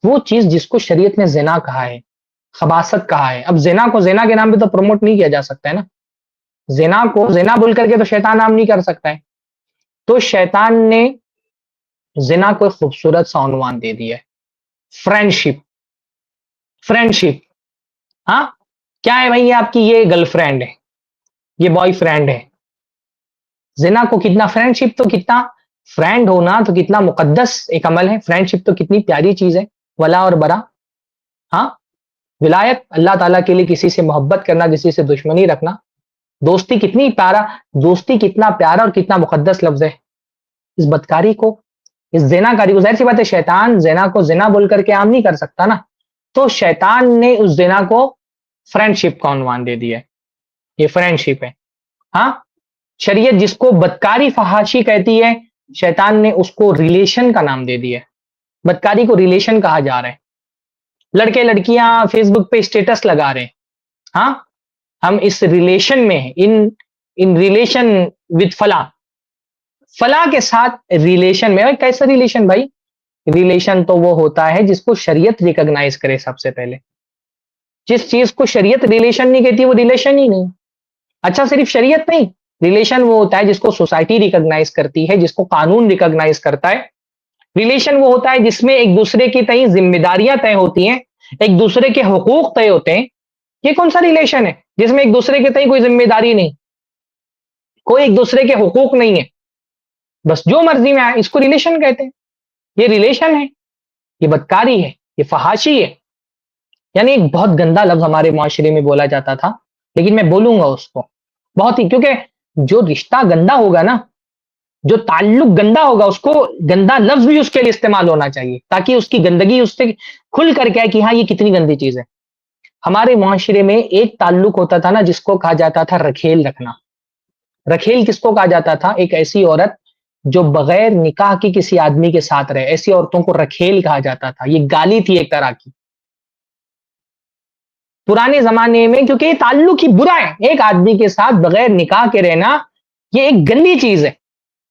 وہ چیز جس کو شریعت نے زنا کہا ہے، خباثت کہا ہے. اب زنا کو زنا کے نام پہ تو پروموٹ نہیں کیا جا سکتا ہے نا. زنا کو زنا بول کر کے تو شیطان نام نہیں کر سکتا ہے. تو شیطان نے زنا کو ایک خوبصورت سا عنوان دے دیا ہے، فرینڈشپ. فرینڈشپ، ہاں کیا ہے بھائی؟ یہ آپ کی یہ گرل فرینڈ ہے، یہ بوائے فرینڈ ہے. زنا کو کتنا، فرینڈشپ تو کتنا، فرینڈ ہونا تو کتنا مقدس ایک عمل ہے. فرینڈشپ تو کتنی پیاری چیز ہے، ولا اور برا. ہاں ولایت، اللہ تعالیٰ کے لیے کسی سے محبت کرنا، کسی سے دشمنی رکھنا. دوستی کتنی پیارا، دوستی کتنا پیارا اور کتنا مقدس لفظ ہے. اس بدکاری کو، اس زنا کاری کو، ظاہر سی بات ہے شیطان زنا کو زنا بول کر کے عام نہیں کر سکتا نا. تو شیطان نے اس زنا کو فرینڈشپ کا عنوان دے دیا ہے. یہ فرینڈشپ ہے. ہاں شریعت جس کو بدکاری فحاشی کہتی ہے، شیطان نے اس کو ریلیشن کا نام دے دیا ہے. بدکاری کو ریلیشن کہا جا رہا ہے. لڑکے لڑکیاں فیس بک پہ اسٹیٹس لگا رہے ہیں، ہاں ہم اس ریلیشن میں ہیں، ان ریلیشن وتھ فلاں، فلاں کے ساتھ ریلیشن میں. کیسا ریلیشن بھائی؟ ریلیشن تو وہ ہوتا ہے جس کو شریعت ریکگنائز کرے. سب سے پہلے جس چیز کو شریعت ریلیشن نہیں کہتی وہ ریلیشن ہی نہیں. اچھا صرف شریعت نہیں، ریلیشن وہ ہوتا ہے جس کو سوسائٹی ریکگنائز کرتی ہے، جس کو قانون ریکگنائز کرتا ہے. ریلیشن وہ ہوتا ہے جس میں ایک دوسرے کی تئیں ذمہ داریاں طے ہوتی ہیں، ایک دوسرے کے حقوق طے ہوتے ہیں. یہ کون سا ریلیشن ہے جس میں ایک دوسرے کے تئیں کوئی ذمہ داری نہیں، کوئی ایک دوسرے کے حقوق نہیں ہے، بس جو مرضی میں آئے؟ اس کو ریلیشن کہتے ہیں. یہ ریلیشن ہے، یہ بدکاری ہے، یہ فحاشی ہے. یعنی ایک بہت گندا لفظ ہمارے معاشرے میں بولا جاتا تھا، لیکن میں بولوں گا اس کو بہت ہی، کیونکہ جو رشتہ گندا ہوگا نا، جو تعلق گندا ہوگا، اس کو گندا لفظ بھی اس کے لیے استعمال ہونا چاہیے، تاکہ اس کی گندگی اس سے کھل کر کے کہ ہاں یہ کتنی گندی چیز ہے. ہمارے معاشرے میں ایک تعلق ہوتا تھا نا جس کو کہا جاتا تھا رکھیل رکھنا. رکھیل کس کو کہا جاتا تھا؟ ایک ایسی عورت جو بغیر نکاح کی کسی آدمی کے ساتھ رہے، ایسی عورتوں کو رکھیل کہا جاتا تھا. یہ گالی تھی ایک طرح کی پرانے زمانے میں، کیونکہ یہ تعلق ہی برا ہے. ایک آدمی کے ساتھ بغیر نکاح کے رہنا یہ ایک گندی چیز ہے.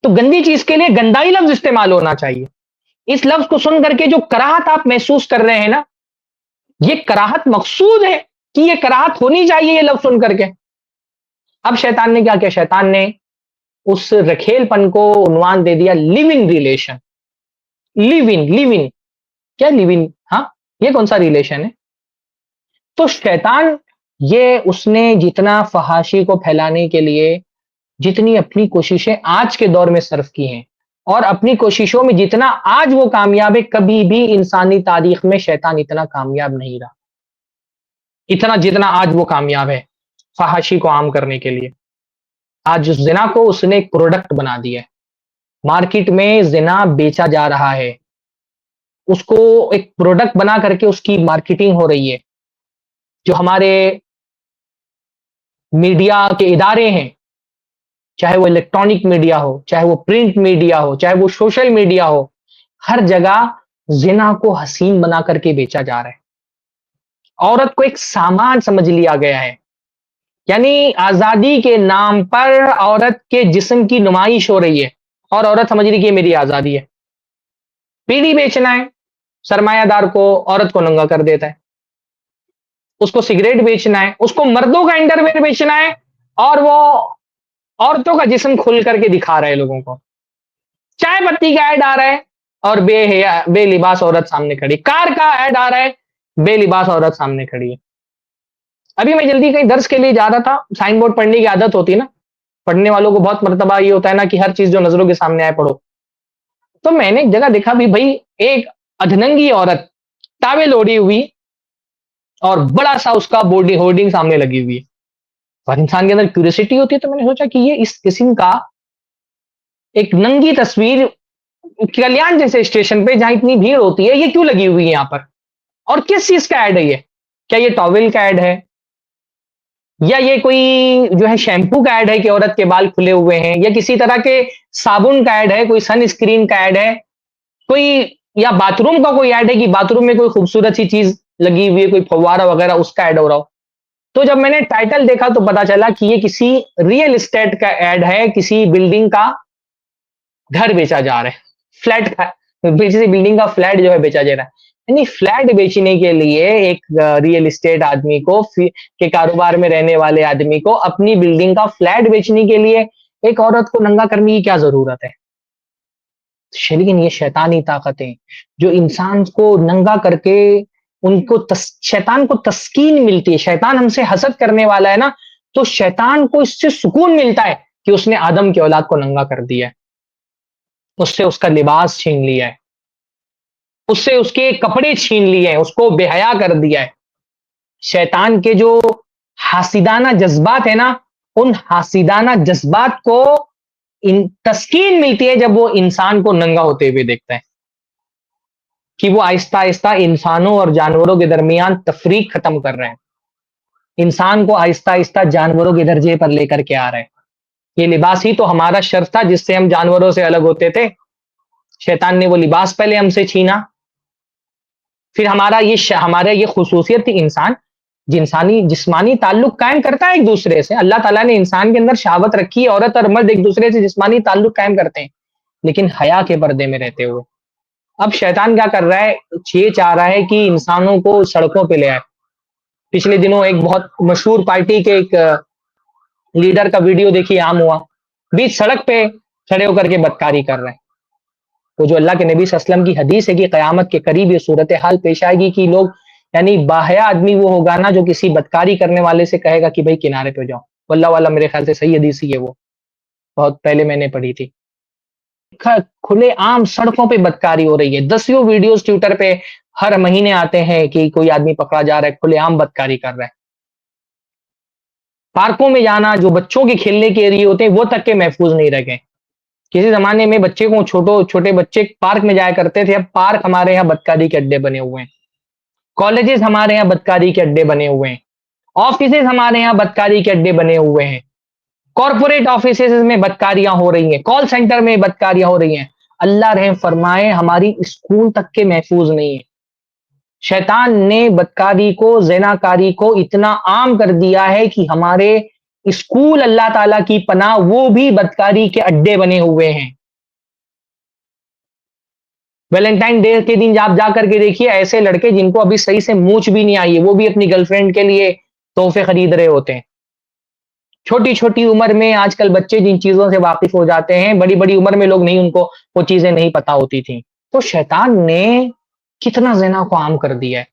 تو گندی چیز کے لیے گندا ہی لفظ استعمال ہونا چاہیے. اس لفظ کو سن کر کے جو کراہت آپ محسوس کر رہے ہیں نا، یہ کراہت مقصود ہے کہ یہ کراہت ہونی چاہیے یہ لفظ سن کر کے. اب شیطان نے کیا کیا؟ شیطان نے اس رکھیل پن کو عنوان دے دیا لیو ان ریلیشن. لیو ان کیا لیو ان؟ ہاں یہ کون سا ریلیشن ہے؟ تو شیطان یہ اس نے جتنا فحاشی کو پھیلانے کے لیے جتنی اپنی کوششیں آج کے دور میں صرف کی ہیں، اور اپنی کوششوں میں جتنا آج وہ کامیاب ہے، کبھی بھی انسانی تاریخ میں شیطان اتنا کامیاب نہیں رہا اتنا جتنا آج وہ کامیاب ہے فحاشی کو عام کرنے کے لیے. آج اس زنا کو اس نے ایک پروڈکٹ بنا دیا ہے. مارکیٹ میں زنا بیچا جا رہا ہے، اس کو ایک پروڈکٹ بنا کر کے اس کی مارکیٹنگ ہو رہی ہے. جو ہمارے میڈیا کے ادارے ہیں، چاہے وہ الیکٹرانک میڈیا ہو، چاہے وہ پرنٹ میڈیا ہو، چاہے وہ سوشل میڈیا ہو، ہر جگہ زنا کو حسین بنا کر کے بیچا جا رہا ہے. عورت کو ایک سامان سمجھ لیا گیا ہے. یعنی آزادی کے نام پر عورت کے جسم کی نمائش ہو رہی ہے، اور عورت سمجھ رہی کہ یہ میری آزادی ہے. بیڑی بیچنا ہے، سرمایہ دار کو عورت کو ننگا کر دیتا ہے. اس کو سگریٹ بیچنا ہے، اس کو مردوں کا انڈرویئر بیچنا ہے، اور وہ عورتوں کا جسم کھل کر کے دکھا رہے لوگوں کو. چائے پتی کا ایڈ آ رہا ہے اور بے لباس عورت سامنے کھڑی. کار کا ایڈ آ رہا ہے، بے لباس عورت سامنے کھڑی ہے. ابھی میں جلدی کہیں درس کے لیے جا رہا تھا، سائن بورڈ پڑھنے کی عادت ہوتی ہے نا، پڑھنے والوں کو بہت مرتبہ یہ ہوتا ہے نا کہ ہر چیز جو نظروں کے سامنے آئے پڑھو. تو میں نے ایک جگہ دیکھا بھی بھائی ایک ادھننگی عورت ٹاول اوڑھی ہوئی اور بڑا سا اس کا ہورڈنگ سامنے لگی ہوئی ہے. اور انسان کے اندر کیوریوسٹی ہوتی ہے، تو میں نے سوچا کہ یہ اس قسم کا ایک ننگی تصویر کلیان جیسے اسٹیشن پہ جہاں اتنی بھیڑ ہوتی ہے، یہ کیوں لگی ہوئی ہے یہاں پر؟ اور کس چیز کا ایڈ ہے یہ؟ کیا یہ ٹاول کا ایڈ ہے، یا یہ کوئی جو ہے شیمپو کا ایڈ ہے کہ عورت کے بال کھلے ہوئے ہیں، یا کسی طرح کے صابن کا ایڈ ہے، کوئی سن اسکرین کا ایڈ ہے، کوئی یا باتھ روم کا کوئی ایڈ ہے کہ باتھ روم میں کوئی خوبصورت سی چیز لگی ہوئی ہے، کوئی فوارہ وغیرہ اس کا ایڈ ہو رہا ہو. تو جب میں نے ٹائٹل دیکھا تو پتا چلا کہ یہ کسی ریئل اسٹیٹ کا ایڈ ہے، کسی بلڈنگ کا گھر بیچا جا رہا ہے، فلیٹ کا، کسی بلڈنگ کا فلیٹ جو ہے بیچا جا رہا ہے. یعنی فلیٹ بیچنے کے لیے ایک ریئل اسٹیٹ آدمی کو کے کاروبار میں رہنے والے آدمی کو اپنی بلڈنگ کا فلیٹ بیچنے کے لیے ایک عورت کو ننگا کرنے کی کیا ضرورت ہے؟ لیکن یہ شیطانی طاقتیں جو انسان کو ننگا کر کے ان کو شیطان کو تسکین ملتی ہے. شیطان ہم سے حسد کرنے والا ہے نا، تو شیطان کو اس سے سکون ملتا ہے کہ اس نے آدم کی اولاد کو ننگا کر دیا ہے، اس سے اس کا لباس چھین لیا ہے، اس سے اس کے کپڑے چھین لیے ہیں، اس کو بے حیا کر دیا ہے. شیطان کے جو حاسدانہ جذبات ہیں نا، ان حاسدانہ جذبات کو تسکین ملتی ہے جب وہ انسان کو ننگا ہوتے ہوئے دیکھتا ہے، کہ وہ آہستہ آہستہ انسانوں اور جانوروں کے درمیان تفریق ختم کر رہے ہیں، انسان کو آہستہ آہستہ جانوروں کے درجے پر لے کر کے آ رہے ہیں. یہ لباس ہی تو ہمارا شرف تھا جس سے ہم جانوروں سے الگ ہوتے تھے. شیطان نے وہ لباس پہلے ہم سے چھینا، پھر ہمارا یہ خصوصیت تھی انسان جسمانی تعلق قائم کرتا ہے ایک دوسرے سے. اللہ تعالیٰ نے انسان کے اندر شہوت رکھی ہے، عورت اور مرد ایک دوسرے سے جسمانی تعلق قائم کرتے ہیں، لیکن حیا کے پردے میں رہتے ہوئے. اب شیطان کیا کر رہا ہے؟ یہ چاہ رہا ہے کہ انسانوں کو سڑکوں پہ لے آئے. پچھلے دنوں ایک بہت مشہور پارٹی کے ایک لیڈر کا ویڈیو دیکھی عام ہوا، بیچ سڑک پہ کھڑے ہو کر کے بدکاری کر رہے ہیں. وہ جو اللہ کے نبی صلی اللہ علیہ وسلم کی حدیث ہے کہ قیامت کے قریب یہ صورتحال پیش آئے گی کہ لوگ، یعنی باحیا آدمی وہ ہوگا نا جو کسی بدکاری کرنے والے سے کہے گا کہ بھائی کنارے پہ جاؤ. واللہ والا میرے خیال سے صحیح حدیث ہی ہے، وہ بہت پہلے میں نے پڑھی تھی. کھلے عام سڑکوں پہ بدکاری ہو رہی ہے. دسیوں ویڈیوز ٹویٹر پہ ہر مہینے آتے ہیں کہ کوئی آدمی پکڑا جا رہا ہے کھلے عام بدکاری کر رہا ہے. پارکوں میں جانا، جو بچوں کے کھیلنے کے ایریے ہوتے ہیں وہ تک کے محفوظ نہیں رہ گئے. کسی زمانے میں بچے کو چھوٹے بچے پارک میں جایا کرتے تھے، اب پارک ہمارے یہاں بدکاری کے اڈے بنے ہوئے ہیں. کالجز ہمارے یہاں بدکاری کے اڈے بنے ہوئے ہیں. آفیسز ہمارے یہاں بدکاری کے اڈے بنے ہوئے ہیں. کارپوریٹ آفیسز میں بدکاریاں ہو رہی ہیں، کال سینٹر میں بدکاریاں ہو رہی ہیں. اللہ رحم فرمائے ہماری اسکول تک کے محفوظ نہیں ہے. شیطان نے بدکاری کو، زناکاری کو اتنا عام کر دیا ہے کہ ہمارے اسکول اللہ تعالیٰ کی پناہ وہ بھی بدکاری کے اڈے بنے ہوئے ہیں. ویلنٹائن ڈے کے دن آپ جا کر کے دیکھیے ایسے لڑکے جن کو ابھی صحیح سے مونچھ بھی نہیں آئی ہے، وہ بھی اپنی گرل فرینڈ کے لیے تحفے خرید رہے ہوتے ہیں. چھوٹی چھوٹی عمر میں آج کل بچے جن چیزوں سے واقف ہو جاتے ہیں، بڑی بڑی عمر میں لوگ نہیں، ان کو وہ چیزیں نہیں پتا ہوتی تھیں. تو شیطان نے کتنا زنا کو عام کر دیا ہے.